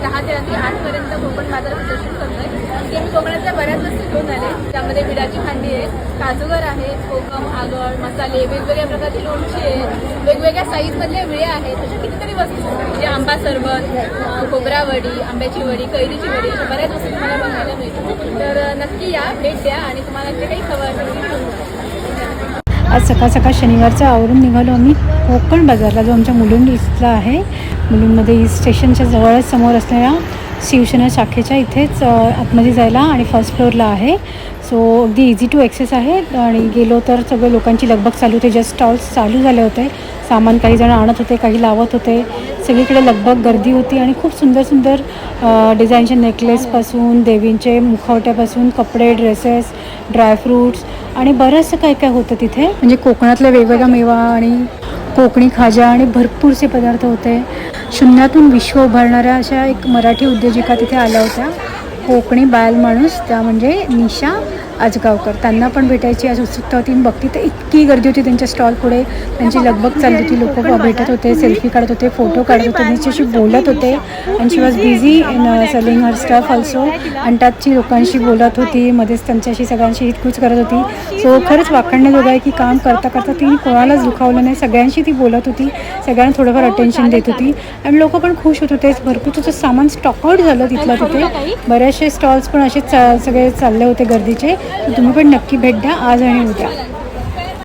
10 ते रात्री 8पर्यंत कोकण बाजारात प्रदर्शन करतोय. की आम्ही कोकणातल्या बऱ्याच वस्तू घेऊन आले. त्यामध्ये विड्याची भांडी आहे, काजूगर आहे, कोकम, आगळ, मसाले, वेगवेगळ्या प्रकारची लोणची आहे, वेगवेगळ्या साईजमधल्या विळ्या आहेत, अशा कितीतरी वस्तू म्हणजे आंबा सरबत, खोबरावडी, आंब्याची वडी, कैरीची वडी, अशा बऱ्याच वस्तू तुम्हाला बघायला मिळतील. तर नक्की या, भेट द्या आणि तुम्हाला जे काही हवं असेल ते घेऊन जा. आज सकाळ सकाळ शनिवारचं आवरून निघालो आम्ही कोकण बाजारला, जो आमच्या मुलुंड ईस्टला आहे. मुलुंडमध्ये ईस्ट स्टेशनच्या जवळच समोर असलेल्या शिवसेना शाखेच्या इथेच आतमध्ये जायला आणि फर्स्ट फ्लोअरला आहे. सो अगदी इझी टू ॲक्सेस आहे आणि गेलो तर सगळे लोकांची लगबग चालू होते. जस्ट स्टॉल्स चालू झाले होते, सामान काही जण आणत होते, काही लावत होते. सगळीकडे लगबग गर्दी होती आणि खूप सुंदर सुंदर डिझाईनचे नेकलेसपासून, देवींचे मुखवट्यापासून कपडे, ड्रेसेस, ड्रायफ्रूट्स आणि बरंचसं काय काय होतं तिथे. म्हणजे कोकणातला वेगवेगळा मेवा आणि कोकणी खाजा आणि भरपूरसे पदार्थ होते. शून्यातून विश्व उभारणाऱ्या अशा एक मराठी उद्योजिका तिथे आल्या होत्या. कोकणी बायल माणूस, त्या म्हणजे निशा आजगावकर. त्यांना पण भेटायची आज उत्सुकता होती. बघती तर इतकी गर्दी होती त्यांच्या स्टॉल पुढे. त्यांची लगबग चालली होती. लोक भेटत होते, सेल्फी काढत होते, फोटो काढत होते, तिच्याशी बोलत होते. आणि she was busy in selling her stuff also. आणि त्याची लोकांशी बोलत होती, मध्येच त्यांच्याशी सगळ्यांशी हितकूच करत होती. सो खरंच वाखाणण्याजोगं आहे की काम करता करता तिने कोणालाच दुखावलं नाही. सगळ्यांशी ती बोलत होती, सगळ्यांना थोडंफार अटेन्शन देत होती आणि लोक पण खुश होत होते. भरपूर तुझं सामान स्टॉक आउट झालं तिथलं तिथे. बरेचसे स्टॉल्स पण असे सगळे चालले होते गर्दीचे. तुम्ही पण नक्की भेट द्या आज आणि उद्या.